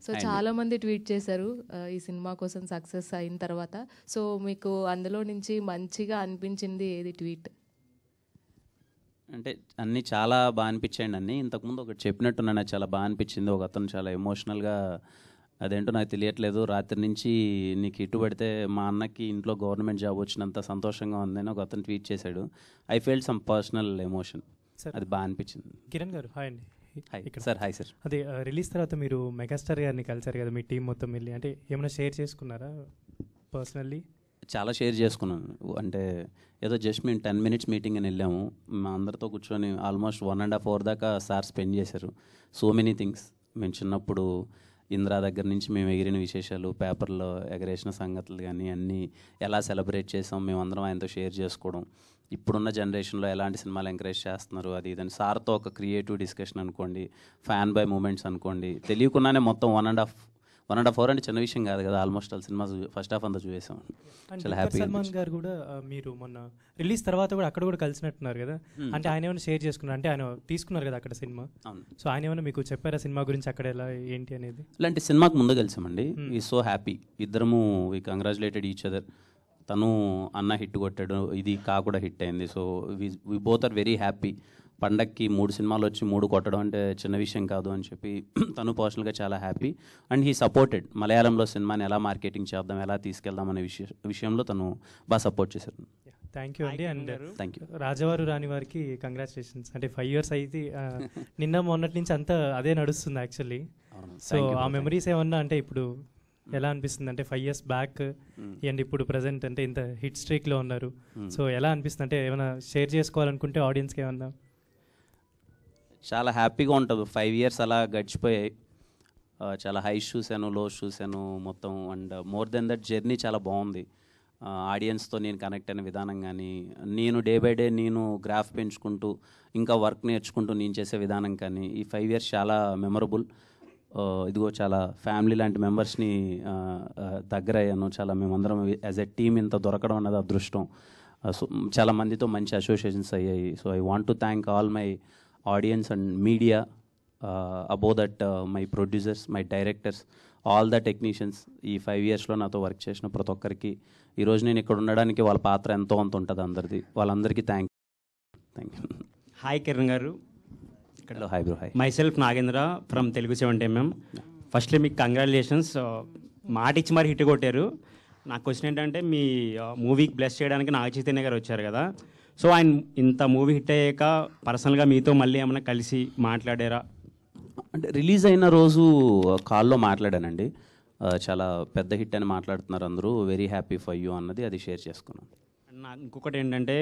So చాలామంది tweet చేశారు ఈ సినిమా కోసం సక్సెస్ అయిన తర్వాత. సో మీకు అందులో నుంచి మంచిగా అనిపించింది ఏది ట్వీట్? అంటే అన్నీ చాలా బాగా అనిపించాయండి. అన్నీ ఇంతకుముందు ఒకటి చెప్పినట్టు నాకు చాలా బాగా అనిపించింది. ఒక అతను చాలా ఎమోషనల్గా, అదేంటో నాకు తెలియట్లేదు, రాత్రి నుంచి నీకు ఇటు పడితే మా అన్నకి ఇంట్లో గవర్నమెంట్ జాబ్ వచ్చినంత సంతోషంగా ఉందని ఒక అతను ట్వీట్ చేశాడు. I felt some personal emotion. అది బాగా అనిపించింది. కిరణ్ గారు హాయ్ అండి. Hi sir. Hi sir. అదే రిలీజ్ తర్వాత మీరు మెగాస్టార్ గారిని కలిసారు కదా, మీ టీం మొత్తం వెళ్ళి, అంటే ఏమైనా షేర్ చేసుకున్నారా పర్సనల్లీ? చాలా షేర్ చేసుకున్నాను. అంటే ఏదో జస్ట్ మేము 10 minutes మీటింగ్ అని వెళ్ళాము. మా అందరితో కూర్చొని ఆల్మోస్ట్ 1.5 hour దాకా సార్ స్పెండ్ చేశారు. So many things. మేము చిన్నప్పుడు ఇంద్రా దగ్గర నుంచి మేము ఎగిరిన విశేషాలు, పేపర్లో ఎగరేసిన సంగతులు కానీ అన్నీ ఎలా సెలబ్రేట్ చేసాం మేమందరం ఆయనతో షేర్ చేసుకోవడం, ఇప్పుడున్న జనరేషన్లో ఎలాంటి సినిమాలు ఎంకరేజ్ చేస్తున్నారు అది ఇదని సార్తో ఒక క్రియేటివ్ డిస్కషన్ అనుకోండి, ఫ్యాన్ బై మూమెంట్స్ అనుకోండి, తెలియకుండానే మొత్తం 1.5 hour అంటే చిన్న విషయం కాదు కదా. Almost all cinema first half అంతా చూసాం. చాలా హ్యాపీ. సల్మాన్ గారు కూడా మీరు మొన్న రిలీజ్ తర్వాత కూడా అక్కడ కూడా కలిసినట్టున్నారు కదా, అంటే ఆయన ఏమైనా షేర్ చేసుకున్నారు? అంటే ఆయన తీసుకున్నారు కదా అక్కడ సినిమా, సో ఆయన ఏమైనా మీకు చెప్పారా సినిమా గురించి, అక్కడ ఎలా ఏంటి అనేది? ఇలాంటి సినిమాకి ముందు కలిసామండి. ఈ సో హ్యాపీ. ఇద్దరము వి కంగ్రాచులేటెడ్ ఈచ్ అదర్. తను అన్న హిట్ కొట్టాడు, ఇది కా కూడా హిట్ అయింది. So we both are very happy. పండక్కి 3 సినిమాలు వచ్చి 3 కొట్టడం అంటే చిన్న విషయం కాదు అని చెప్పి తను పర్సనల్గా చాలా హ్యాపీ. And he supported. మలయాళంలో సినిమాని ఎలా మార్కెటింగ్ చేద్దాం, ఎలా తీసుకెళ్దాం అనే విషయంలో తను బాగా సపోర్ట్ చేశారు. థ్యాంక్ యూ అండి. And thank you. రాజవారు రాని వారికి కంగ్రాచులేషన్స్. అంటే 5 years అయితే నిన్న మొన్నటి నుంచి అంతా అదే నడుస్తుంది యాక్చువల్లీ. సో ఆ మెమరీస్ ఏమన్నా అంటే ఇప్పుడు ఎలా అనిపిస్తుంది? అంటే 5 years బ్యాక్ అండ్ ఇప్పుడు ప్రజెంట్ అంటే ఇంత హిట్ స్ట్రీక్లో ఉన్నారు. సో ఎలా అనిపిస్తుంది? అంటే ఏమైనా షేర్ చేసుకోవాలనుకుంటే ఆడియన్స్కి ఏమన్నా? చాలా హ్యాపీగా ఉంటుంది. 5 years అలా గడిచిపోయాయి. చాలా హైస్ చూశాను, లోస్ చూశాను మొత్తం. And more than that journey చాలా బాగుంది. ఆడియన్స్తో నేను కనెక్ట్ అయిన విధానం కానీ, నేను డే బై డే నేను గ్రాఫ్ పెంచుకుంటూ ఇంకా వర్క్ నేర్చుకుంటూ నేను చేసే విధానం కానీ, ఈ 5 years చాలా మెమరబుల్. ఇదిగో చాలా ఫ్యామిలీ లాంటి మెంబర్స్ని దగ్గర అయ్యాను. చాలా మేమందరం యాజ్ ఎ టీమ్ ఇంత దొరకడం అన్నది అదృష్టం. సో చాలా మందితో మంచి అసోసియేషన్స్ అయ్యాయి. So I want to thank all my audience and media, above that my producers, my directors, all the technicians. ఈ 5 yearsలో నాతో వర్క్ చేసిన ప్రతి ఒక్కరికి, ఈరోజు నేను ఇక్కడ ఉండడానికి వాళ్ళ పాత్ర ఎంతో అంత ఉంటుంది అందరిది. వాళ్ళందరికీ థ్యాంక్ యూ. హాయ్ కిరణ్ గారు. Hello. Hi bro. Hi. My self Nagendra from Telugu 70mm. Firstly మీకు కంగ్రాచులేషన్స్. మాట ఇచ్చి మరి హిట్ కొట్టారు. నా క్వశ్చన్ ఏంటంటే, మీ మూవీకి బ్లెస్ చేయడానికి నాగ చైతన్య గారు వచ్చారు కదా, సో ఆయన ఇంత మూవీ హిట్ అయ్యాక పర్సనల్గా మీతో మళ్ళీ ఏమైనా కలిసి మాట్లాడారా? అంటే రిలీజ్ అయిన రోజు కాల్లో మాట్లాడానండి. చాలా పెద్ద హిట్ అని మాట్లాడుతున్నారు అందరూ, వెరీ హ్యాపీ ఫర్ యూ అన్నది అది షేర్ చేసుకున్నాను. నాకు ఇంకొకటి ఏంటంటే,